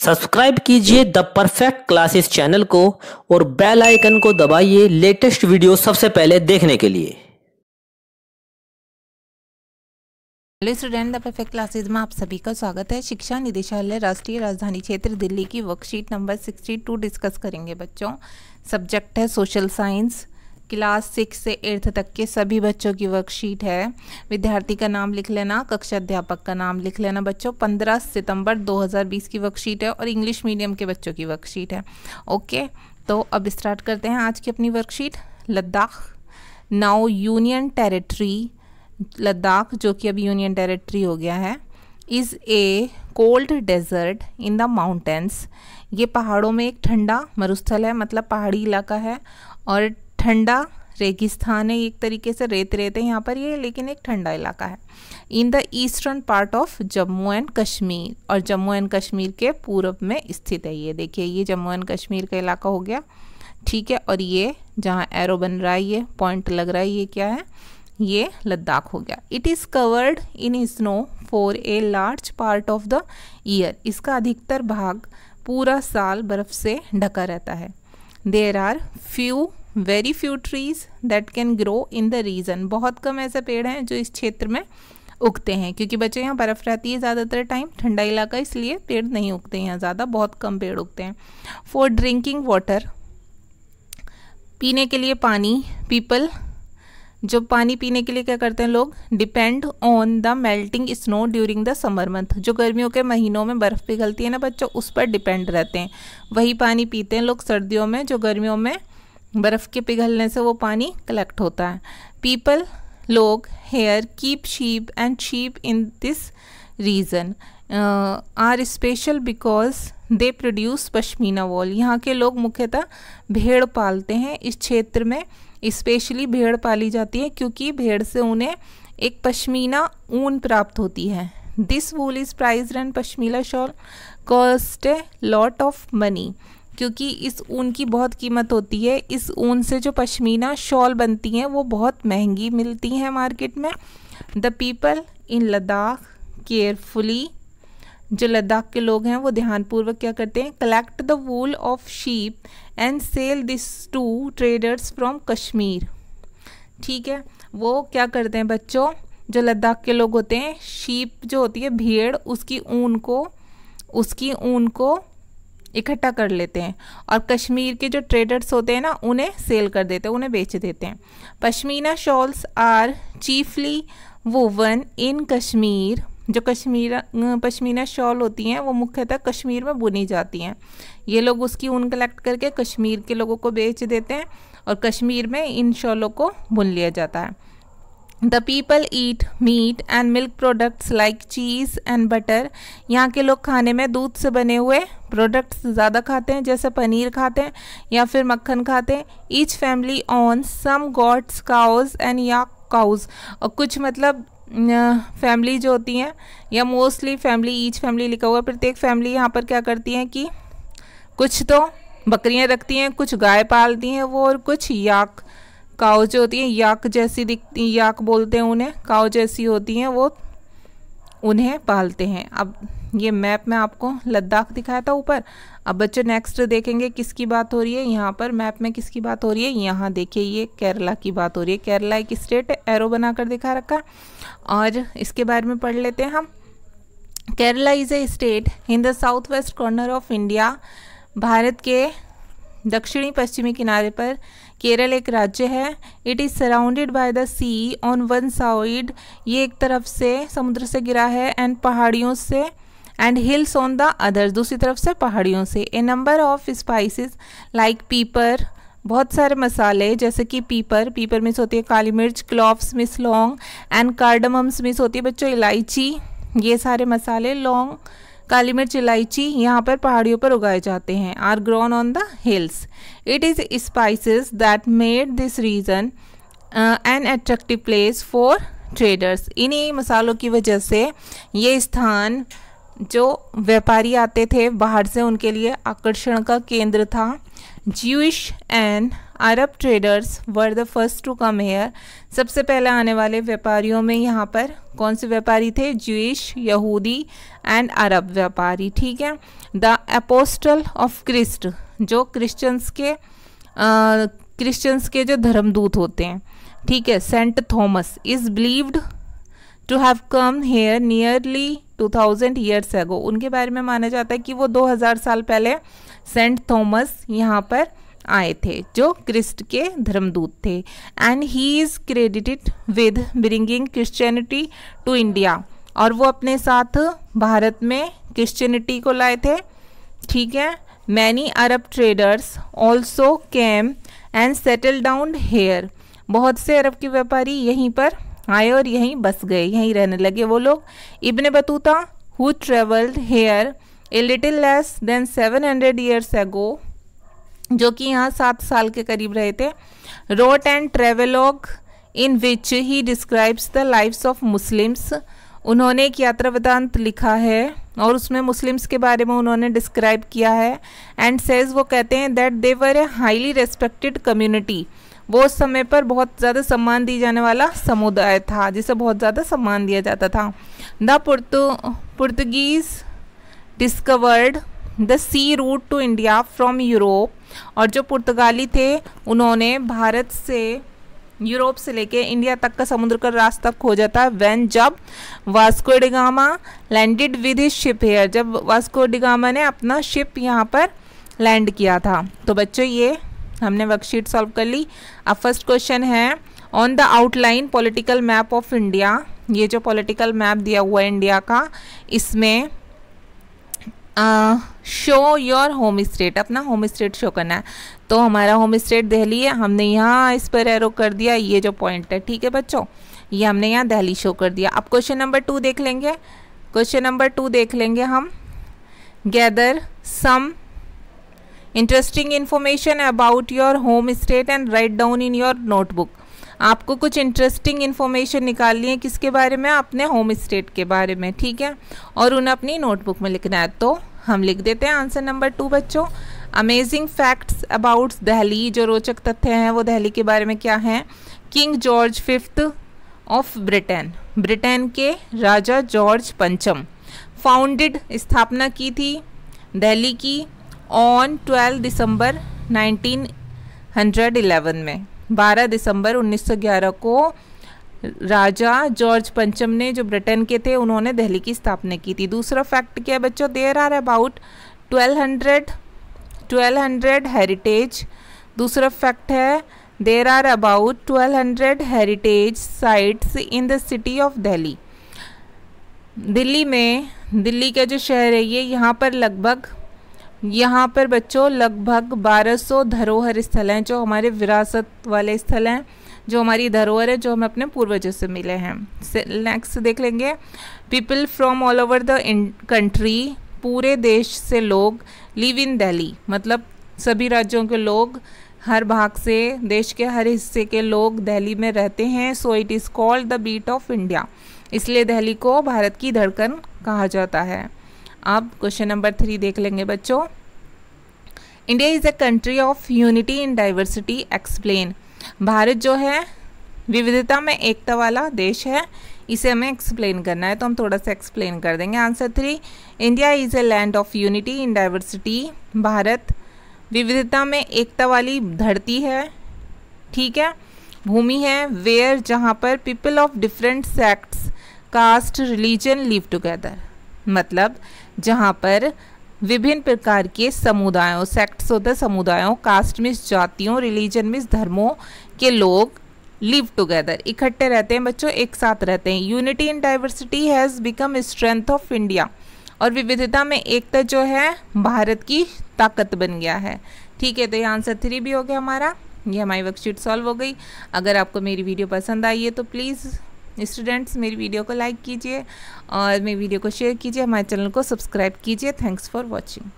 Subscribe कीजिए the perfect classes channel को और बेल आइकन को दबाइए लेटेस्ट वीडियो सबसे पहले देखने के लिए। Hello student, the perfect classes में आप सभी का स्वागत है। शिक्षा निदेशालय राष्ट्रीय राजधानी क्षेत्र दिल्ली की वर्कशीट नंबर 62 डिस्कस करेंगे बच्चों। सब्जेक्ट है सोशल साइंस। क्लास 6 से 8th तक के सभी बच्चों की वर्कशीट है। विद्यार्थी का नाम लिख लेना, कक्षा अध्यापक का नाम लिख लेना बच्चों। 15 सितंबर 2020 की वर्कशीट है और इंग्लिश मीडियम के बच्चों की वर्कशीट है। ओके, तो अब स्टार्ट करते हैं आज की अपनी worksheet. Ladakh now union territory, Ladakh जो कि अभी यूनियन टेरिटरी हो गया है, is a cold desert in the mountains. ये पहाड़ों में एक ठंडा मरुस्थल है, मतलब पहाड़ी इलाका है और ठंडा रेगिस्तान है। एक तरीके से रेत रेत है यहाँ पर ये, लेकिन एक ठंडा इलाका है। In the eastern part of Jammu and Kashmir, और जम्मू एंड कश्मीर के पूर्व में स्थित है। ये देखिए, ये जम्मू एंड कश्मीर का इलाका हो गया, ठीक है। और ये जहाँ एरो बन रहा है, ये पॉइंट लग रहा है, ये क्या है? ये लद्दाख हो गया। It is covered in snow for a large part of the year. इसका अधिकतर भाग पूरा साल बर्फ से ढका रहता है। There are very few trees that can grow in the region. बहुत कम ऐसे पेड़ हैं जो इस क्षेत्र में उगते हैं, क्योंकि बच्चों यहाँ बर्फ़ रहती है ज़्यादातर टाइम, ठंडा इलाका, इसलिए पेड़ नहीं उगते यहाँ ज़्यादा, बहुत कम पेड़ उगते हैं। फॉर ड्रिंकिंग वाटर, पीने के लिए पानी, पीपल जो पानी पीने के लिए क्या करते हैं लोग, depend on the melting snow during the summer month. जो गर्मियों के महीनों में बर्फ़ पिघलती है ना बच्चों, उस पर डिपेंड रहते हैं, वही पानी पीते हैं लोग सर्दियों में, जो गर्मियों में बर्फ़ के पिघलने से वो पानी कलेक्ट होता है। पीपल लोग here keep sheep and sheep in this region are special because they produce pashmina wool. यहाँ के लोग मुख्यतः भेड़ पालते हैं इस क्षेत्र में, स्पेशली भेड़ पाली जाती है क्योंकि भेड़ से उन्हें एक पश्मीना ऊन प्राप्त होती है। This wool is prized and pashmina shawl cost a lot of money. क्योंकि इस ऊन की बहुत कीमत होती है, इस ऊन से जो पश्मीना शॉल बनती हैं वो बहुत महंगी मिलती हैं मार्केट में। The people in Ladakh carefully, जो लद्दाख के लोग हैं वो ध्यानपूर्वक क्या करते हैं, collect the wool of sheep and sell this to traders from Kashmir. ठीक है, वो क्या करते हैं बच्चों, जो लद्दाख के लोग होते हैं, शीप जो होती है भेड़, उसकी ऊन को इकट्ठा कर लेते हैं और कश्मीर के जो ट्रेडर्स होते हैं ना, उन्हें सेल कर देते हैं, उन्हें बेच देते हैं। Pashmina shawls are chiefly woven in Kashmir. जो पश्मीना शॉल होती हैं वो मुख्यतः कश्मीर में बुनी जाती हैं। ये लोग उसकी ऊन कलेक्ट करके कश्मीर के लोगों को बेच देते हैं और कश्मीर में इन शॉलों को बुन लिया जाता है। The people eat meat and milk products like cheese and butter. यहाँ के लोग खाने में दूध से बने हुए प्रोडक्ट्स ज़्यादा खाते हैं, जैसे पनीर खाते हैं या फिर मक्खन खाते हैं। Each family own some goats cows and yak cows. और कुछ मतलब फैमिली जो होती हैं, या मोस्टली फैमिली, ईच फैमिली लिखा हुआ है, प्रत्येक फैमिली यहाँ पर क्या करती हैं कि कुछ तो बकरियाँ रखती हैं, कुछ गाय पालती हैं वो, और कुछ याक काऊ जो होती हैं, याक जैसी दिखती, याक बोलते हैं उन्हें, काऊ जैसी होती हैं वो, उन्हें पालते हैं। अब ये मैप में आपको लद्दाख दिखाया था ऊपर। अब बच्चों नेक्स्ट देखेंगे किसकी बात हो रही है, यहाँ पर मैप में किसकी बात हो रही है। यहाँ देखिए, ये केरला की बात हो रही है। केरला एक स्टेट है, एरो बनाकर दिखा रखा, और इसके बारे में पढ़ लेते हैं हम। Kerala is a state in the south west corner of India. Bharat के दक्षिणी पश्चिमी किनारे पर केरल एक राज्य है। It is surrounded by the sea on one side. ये एक तरफ से समुद्र से घिरा है, एंड पहाड़ियों से, and hills on the other, दूसरी तरफ से पहाड़ियों से। ए नंबर ऑफ स्पाइसेस लाइक पीपर, बहुत सारे मसाले, जैसे कि पीपर मिस होती है काली मिर्च, क्लॉव्स मिस लौंग, एंड कार्डमम्स मिस होती है बच्चों इलायची। ये सारे मसाले, लौंग, काली मिर्च, इलायची, यहाँ पर पहाड़ियों पर उगाए जाते हैं। Are grown on the hills. It is spices that made this region an attractive place for traders. इन्हीं मसालों की वजह से ये स्थान जो व्यापारी आते थे बाहर से, उनके लिए आकर्षण का केंद्र था। Jewish and Arab traders were the first to come here. सबसे पहले आने वाले व्यापारियों में यहाँ पर कौन से व्यापारी थे? ज्यूइश, यहूदी एंड अरब व्यापारी। ठीक है। द अपोस्टल ऑफ क्रिस्ट, जो क्रिश्चियंस के जो धर्मदूत होते हैं, ठीक है, Saint Thomas is believed to have come here nearly 2000 years ago. उनके बारे में माना जाता है कि वो 2000 साल पहले सेंट थॉमस यहाँ पर आए थे, जो क्रिस्ट के धर्मदूत थे। And he is credited with bringing Christianity to India, और वो अपने साथ भारत में क्रिश्चियनिटी को लाए थे। ठीक है। Many Arab traders also came and settle down here. बहुत से अरब के व्यापारी यहीं पर आए और यहीं बस गए, यहीं रहने लगे वो लोग। Ibn Battuta who travelled here a little less than 700 years ago, जो कि यहाँ 7 साल के करीब रहे थे, wrote and travelogue in which he describes the lifes of Muslims. उन्होंने एक यात्रा वृतांत लिखा है और उसमें मुस्लिम्स के बारे में उन्होंने डिस्क्राइब किया है। एंड सेज, वो कहते हैं that they were a highly respected community. वो उस समय पर बहुत ज़्यादा सम्मान दी जाने वाला समुदाय था, जिसे बहुत ज़्यादा सम्मान दिया जाता था। The Portuguese discovered the sea route to India from Europe. और जो पुर्तगाली थे उन्होंने भारत से, यूरोप से लेके इंडिया तक का समुद्र का रास्ता खोजा था। व्हेन, जब Vasco da Gama landed with his ship here, जब वास्को डी गामा ने अपना शिप यहाँ पर लैंड किया था। तो बच्चों ये हमने वर्कशीट सॉल्व कर ली। अब फर्स्ट क्वेश्चन है, on the outline political map of India. ये जो पॉलिटिकल मैप दिया हुआ है इंडिया का, इसमें शो योर होम स्टेट, अपना होम स्टेट शो करना है। तो हमारा होम स्टेट दिल्ली है, हमने यहाँ इस पर एरो कर दिया, ये जो पॉइंट है। ठीक है बच्चों, ये हमने यहाँ दिल्ली शो कर दिया। अब क्वेश्चन नंबर 2 देख लेंगे। क्वेश्चन नंबर 2 देख लेंगे हम। Gather some interesting information about your home state and write down in your notebook. आपको कुछ इंटरेस्टिंग इन्फॉर्मेशन निकालनी है, किसके बारे में? अपने होम स्टेट के बारे में। ठीक है, और उन्हें अपनी नोटबुक में लिखना है। तो हम लिख देते हैं आंसर नंबर 2 बच्चों। अमेजिंग फैक्ट्स अबाउट दिल्ली, जो रोचक तथ्य हैं वो दिल्ली के बारे में क्या हैं? King George 5th of Britain, Britain के राजा जॉर्ज 5th फाउंडेड, स्थापना की थी दिल्ली की ऑन 12 दिसंबर 1911 में। 12 दिसंबर 1911 को राजा जॉर्ज 5th ने, जो ब्रिटेन के थे, उन्होंने दिल्ली की स्थापना की थी। दूसरा फैक्ट क्या है बच्चों? There are about 1200 heritage. दूसरा फैक्ट है there are about 1200 heritage sites in the city of Delhi. Delhi में, दिल्ली का जो शहर है ये, यहाँ पर बच्चों लगभग 1200 धरोहर स्थल हैं, जो हमारे विरासत वाले स्थल हैं, जो हमारी धरोहर है, जो हमें अपने पूर्वजों से मिले हैं। नेक्स्ट देख लेंगे। People from all over the country, पूरे देश से लोग, लिव इन दिल्ली, मतलब सभी राज्यों के लोग, हर भाग से, देश के हर हिस्से के लोग दिल्ली में रहते हैं। So it is called the beat of India, इसलिए दिल्ली को भारत की धड़कन कहा जाता है। अब क्वेश्चन नंबर 3 देख लेंगे बच्चों। India is a country of unity in diversity, explain. Bharat जो है विविधता में एकता वाला देश है, इसे हमें एक्सप्लेन करना है, तो हम थोड़ा सा एक्सप्लेन कर देंगे। Answer 3, India is a land of unity in diversity. Bharat विविधता में एकता वाली धरती है, ठीक है, भूमि है, वेयर, जहाँ पर people of different sects, caste, religion live together, मतलब जहाँ पर विभिन्न प्रकार के समुदायों, सेक्ट्स होते समुदायों, कास्ट मीन्स जातियों, रिलीजन मीन्स धर्मों के लोग लिव टुगेदर, इकट्ठे रहते हैं बच्चों, एक साथ रहते हैं। Unity in diversity has become strength of India, और विविधता में एकता जो है भारत की ताकत बन गया है। ठीक है, तो ये आंसर 3 भी हो गया हमारा। ये हमारी वर्कशीट सॉल्व हो गई। अगर आपको मेरी वीडियो पसंद आई है तो प्लीज़ स्टूडेंट्स मेरी वीडियो को लाइक कीजिए और मेरी वीडियो को शेयर कीजिए, हमारे चैनल को सब्सक्राइब कीजिए। Thanks for watching.